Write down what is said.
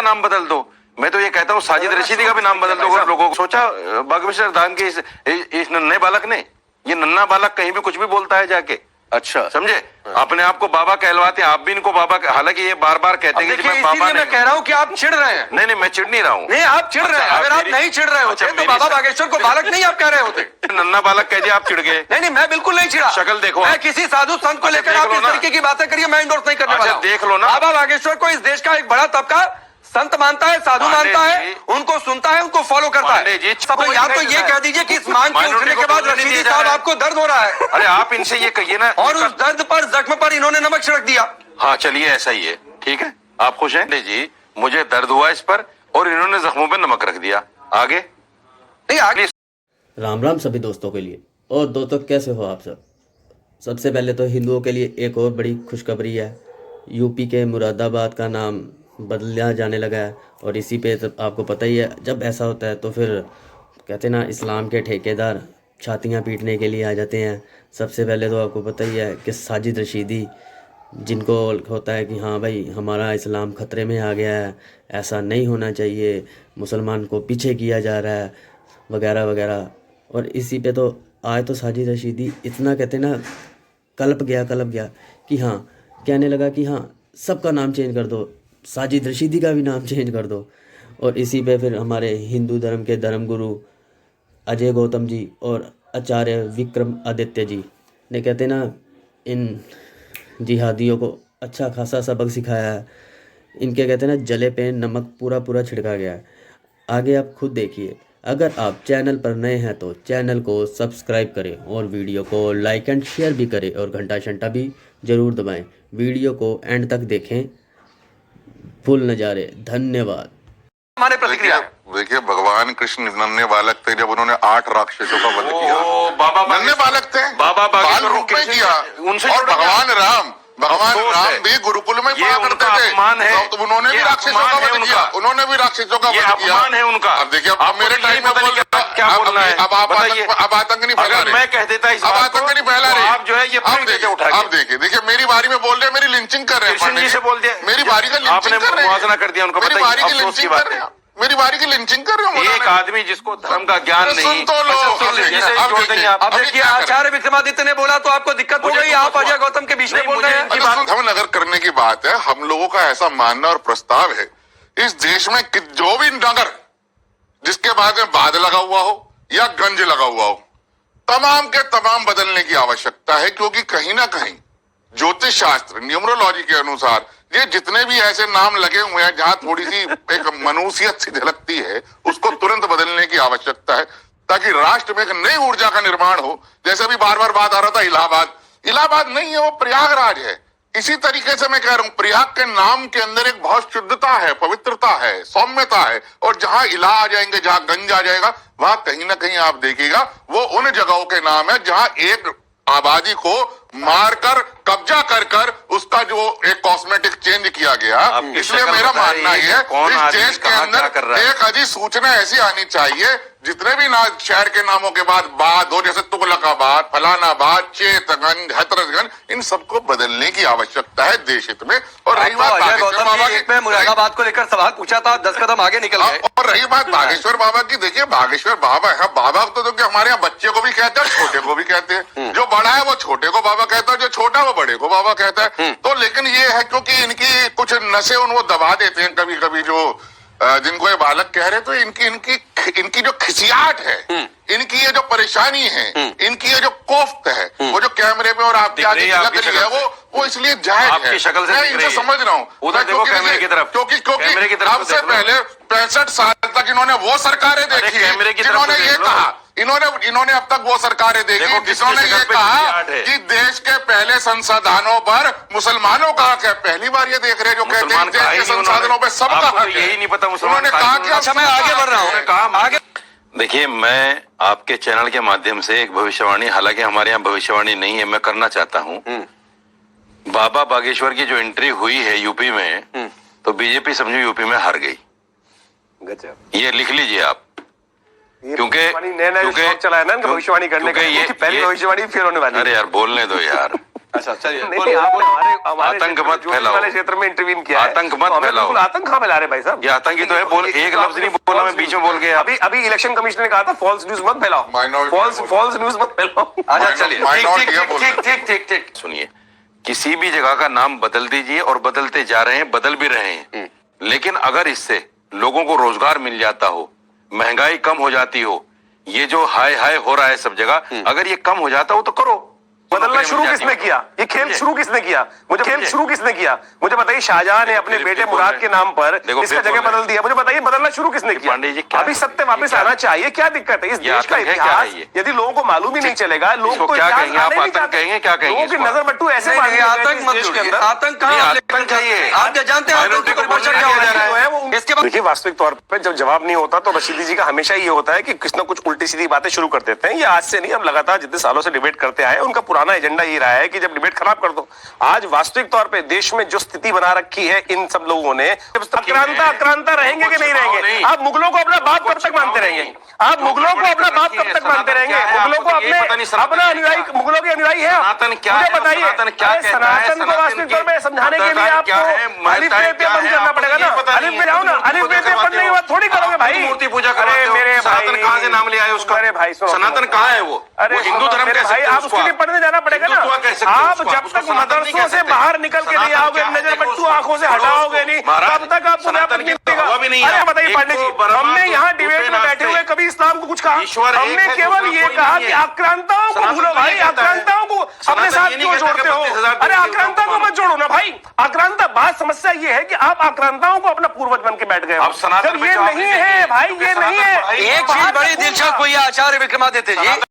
सबका नाम बदल दो। मैं तो ये कहता हूँ साजिद रशीदी का भी नाम बदल दो। अगर लोगों को सोचा बागेश्वर धाम के इस नन्हे बालक ने, ये नन्हा बालक कहीं भी कुछ भी बोलता है जाके, अच्छा समझे, अपने आप को बाबा कहलवाते हैं, आप भी इनको बाबा, हालांकि ये बार बार कहते हैं कि मैं बाबा, मैं कह रहा हूँ कि आप चिढ़ रहे हैं। नहीं मैं चिढ़ नहीं रहा हूँ। नहीं आप चिढ़ रहे हैं। अगर आप नहीं चिढ़ रहे होते तो बाबा बागेश्वर को बालक नहीं आप कह रहे होते। नन्हा बालक कह दिया आप चिढ़ गए। नहीं मैं बिल्कुल नहीं चिढ़ा। शक्ल देखो, मैं किसी साधु संत को लेकर आप इस तरीके की बातें करिए, मैं इंडोर्स नहीं करने वाला। देख लो ना, बाबा बागेश्वर को इस देश का एक बड़ा तबका संत मानता है, साधु मानता है, उनको सुनता है, उनको फॉलो करता है। तो या तो ये कह दीजिए कि इस मांग के उठने के बाद रशीदी साहब आपको दर्द हो रहा है। अरे आप इनसे ये कहिए ना। और उस दर्द पर, जख्म पर इन्होंने नमक छिड़क दिया। हाँ चलिए ऐसा ही है, ठीक है, आप खुश हैं? नहीं जी, मुझे दर्द हुआ इस पर और इन्होंने जख्मों पर नमक रख दिया। आगे नहीं आगे। राम राम सभी दोस्तों के लिए। और दोस्तों कैसे हो आप सब? सबसे पहले तो हिंदुओं के लिए एक और बड़ी खुशखबरी है। यूपी के मुरादाबाद का नाम बदला जाने लगा है। और इसी पे तो आपको पता ही है, जब ऐसा होता है तो फिर कहते हैं ना, इस्लाम के ठेकेदार छातियाँ पीटने के लिए आ जाते हैं। सबसे पहले तो आपको पता ही है कि साजिद रशीदी, जिनको होता है कि हाँ भाई हमारा इस्लाम ख़तरे में आ गया है, ऐसा नहीं होना चाहिए, मुसलमान को पीछे किया जा रहा है, वगैरह वगैरह। और इसी पे तो आज तो साजिद रशीदी इतना कहते ना कलप गया कि हाँ, कहने लगा कि हाँ सबका नाम चेंज कर दो, साजिद रशीदी का भी नाम चेंज कर दो। और इसी पे फिर हमारे हिंदू धर्म के धर्मगुरु अजय गौतम जी और आचार्य विक्रम आदित्य जी ने कहते ना इन जिहादियों को अच्छा खासा सबक सिखाया है। इनके कहते ना जले पे नमक पूरा छिड़का गया है। आगे आप खुद देखिए। अगर आप चैनल पर नए हैं तो चैनल को सब्सक्राइब करें और वीडियो को लाइक एंड शेयर भी करें और घंटा भी ज़रूर दबाएं। वीडियो को एंड तक देखें, फुल नज़ारे। धन्यवाद। हमारे प्रतिक्रिया देखिए, भगवान कृष्ण नन्हे बालक थे जब उन्होंने 8 राक्षसों का वध किया। बाबा नन्हे बालक थे, बाबा बाल रूप में किया। और भगवान राम भी गुरुकुल में पढ़ा करते थे, तो उन्होंने भी राक्षसों का वध किया। उन्होंने भी राक्षसों का वध किया। है उनका। अब देखिए, अब मेरे टाइम में क्या बोलना है, अब आतंक नहीं फैला रहे। मैं कह देता इस अब आतंक नहीं फैला रहे। आप जो है ये अब देखिए मेरी बारी में बोल रहे हैं, मेरी लिंचिंग कर रहे हैं। से बोल दिया, मेरी बारी का लिंचिंग कर रहे हैं। मुआवजा कर दिया उनको। मेरी बारी की लिंचिंग कर रहे हैं। मेरी बारी की लिंचिंग कर रहे हो। एक आदमी जिसको धर्म का ज्ञान नहीं। सुन तो लो। अब देखिए, आचार्य विक्रमादित्य ने बोला तो आपको दिक्कत हो गई। आप अजय गौतम के बीच में बोल रहे हैं। हम नगर करने की बात है। हम लोगों का ऐसा मानना और प्रस्ताव है, इस देश में जो भी नगर जिसके बाद में बाद लगा हुआ हो या गंज लगा हुआ हो, तमाम के तमाम बदलने की आवश्यकता है। क्योंकि कहीं ना कहीं ज्योतिष शास्त्र, न्यूमरोलॉजी के अनुसार ये जितने भी ऐसे नाम लगे हुए हैं जहां थोड़ी सी एक मनुष्यत सी झलकती है, उसको तुरंत बदलने की आवश्यकता है, ताकि राष्ट्र में एक नई ऊर्जा का निर्माण हो। जैसे भी बार बार बात आ रहा था इलाहाबाद नहीं है, वो प्रयागराज है। इसी तरीके से मैं कह रहा हूं, प्रयाग के नाम के अंदर एक बहुत शुद्धता है, पवित्रता है, सौम्यता है। और जहां इला आ जाएंगे, जहां गंज आ जाएगा, वहां कहीं ना कहीं आप देखिएगा वो उन जगहों के नाम है जहां एक आबादी को मारकर कब्जा कर उसका जो एक कॉस्मेटिक चेंज किया गया। इसलिए मेरा मानना ये है, इस देश के अंदर एक अधिसूचना ऐसी आनी चाहिए जितने भी शहर के नामों के बाद हो, जैसे तुगलकाबाद, फलानाबाद, चेतगंज, हथरसगंज, इन सबको बदलने की आवश्यकता है देश हित में। और रही बात बागेश्वर बाबा की, मैं मुरादाबाद को लेकर सवाल पूछा था, 10 कदम आगे निकल गए। और रही बात बागेश्वर बाबा की, देखिए बागेश्वर बाबा है, बाबा तो देखिए हमारे यहाँ बच्चे को भी कहते हैं, छोटे को भी कहते हैं। जो बड़ा है वो छोटे को बाबा कहता है, जो छोटा वो बड़े को बाबा कहता है। तो लेकिन ये है क्योंकि इनकी कुछ नशे वो दबा देते हैं कभी कभी, जो जिनको ये बालक कह रहे, तो इनकी जो खिसियाट है, इनकी ये जो परेशानी है, इनकी ये जो कोफ्त है, वो जो कैमरे में और आपके आगे लग रही है, वो इसलिए जायज है। शक्ल से मैं इनसे समझ रहा हूँ, क्योंकि सबसे पहले 65 साल तक इन्होंने वो सरकारें देखी है जिन्होंने ये कहा, इन्होंने अब तक वो सरकारें देखी जिन्होंने ये कहा कि देश के पहले संसाधनों पर मुसलमानों का हक है। पहली बार ये देख रहे जो कहते हैं देश के संसाधनों पर सबका हक है। यही नहीं पता उन्होंने कहा कि अच्छा मैं आगे बढ़ रहा हूँ। आगे देखिए, मैं आपके चैनल के माध्यम से एक भविष्यवाणी, हालांकि हमारे यहाँ भविष्यवाणी नहीं है, मैं करना चाहता हूँ। बाबा बागेश्वर की जो एंट्री हुई है यूपी में, तो बीजेपी समझो यूपी में हार गई। ये लिख लीजिए आप, क्योंकि चला है ना भविष्यवाणी करने का, ये पहली भविष्यवाणी फेल होने वाली। अरे यार बोलने दो यार। अच्छा चलिए नहीं, आपने हमारे आतंक मत क्षेत्र में, फैलाओ। वाले क्षेत्र में इंटरवीन किया है। आतंक मत तो हमें फैलाओ। बिल्कुल आतंक कहाँ फैला रहे भाई साहब? ये आतंकी तो है, बोल एक लफ्ज नहीं बोला, मैं बीच में बोल गया। अभी इलेक्शन कमीशन ने कहा था फॉल्स न्यूज मत फैलाओ, Minority फॉल्स न्यूज मत फैलाओ। अच्छा चलिए Minority है बोल रहे हैं। ठीक सुनिए, किसी भी जगह का नाम बदल दीजिए और बदलते जा रहे हैं, बदल भी रहे हैं, लेकिन अगर इससे लोगों को रोजगार मिल जाता हो, महंगाई कम हो जाती हो, ये जो हाय हाय हो रहा है सब जगह, अगर ये कम हो जाता हो तो करो। बदलना शुरू किसने किया? ये खेल शुरू किसने किया? मुझे खेल शुरू किसने किया? मुझे बताइए। शाहजहां ने अपने बेटे मुराद के नाम पर इसका जगह बदल दिया। मुझे बताइए बदलना शुरू किसने किया? पांडे जी, क्या अभी सत्य वापस आना चाहिए। क्या दिक्कत है? इस देश का इतिहास यदि लोगों को मालूम ही नहीं चलेगा, लोग तो क्या कहेंगे आप? आतंक कहेंगे? क्या कहेंगे? लोगों की नजर बट्टू ऐसे आतंक मत जोड़िए। आतंक कहाँ आतंक चाहिए। आप क्या जानते हैं आतंक की परिभाषा क्या हो रहा है? इसके बाद देखिए, वास्तविक तौर पे जब जवाब नहीं होता तो रशीदी जी का हमेशा ये होता है कि कुछ ना कुछ उल्टी सीधी बातें शुरू कर देते हैं। ये आज से नहीं, हम लगातार जितने सालों से डिबेट करते आए, उनका पुराना एजेंडा ये रहा है कि जब डिबेट खराब कर दो। आज वास्तविक तौर पे देश में जो स्थिति बना रखी है इन सब लोगों ने, आक्रांता रहेंगे कि नहीं रहेंगे? आप मुगलों को अपना बाप कब तक मानते रहेंगे? आप मुगलों को अपना बाप कब तक मानते रहेंगे? मुगलों को अपना अनुयायी, मुगलों के अनुयायी है? मुझे बताइए, सनातन को वास्तविक तौर पे समझाने के लिए आपको अलिफ बे पे बंद करना पड़ेगा ना। अलिफ बे जाओ ना, अलिफ बे पे पढ़ने के बाद थोड़ी करोगे भाई। मूर्ति पूजा करवाते हो। मेरे सनातन कहाँ से नाम लिया है उसका? अरे भाई सुनो, सनातन कहाँ है वो? अरे वो हिंदू धर्म कह सकते भाई, हैं आप उसके लिए पढ़ने जाना पड़ेगा ना। आप जब तक मदरसों से बाहर निकल के नहीं आओगे, नजर बट्टू आंखों से हटाओगे नहीं, तब तक आपको व्यापक नहीं मिलेगा। अरे बताइए पांडे जी, हमने यहाँ डिबेट में बैठे हुए कभी इस्लाम को कुछ कहा? हमने केवल ये कहा कि आक्रांताओं को भूलो भाई, आक्रांताओं को अपने साथ क्यों जोड़ते हो? अरे आक्रांता को मत जोड़ो ना भाई। आक्रांता, बात समस्या ये है कि आप आक्रांताओं को अपना पूर्वज बन के बैठ गए हो। जब ये नहीं है भाई, ये नहीं है। एक चीज बड़ी दिलचस्प हुई है आचार्य विक्रमादित्य जी।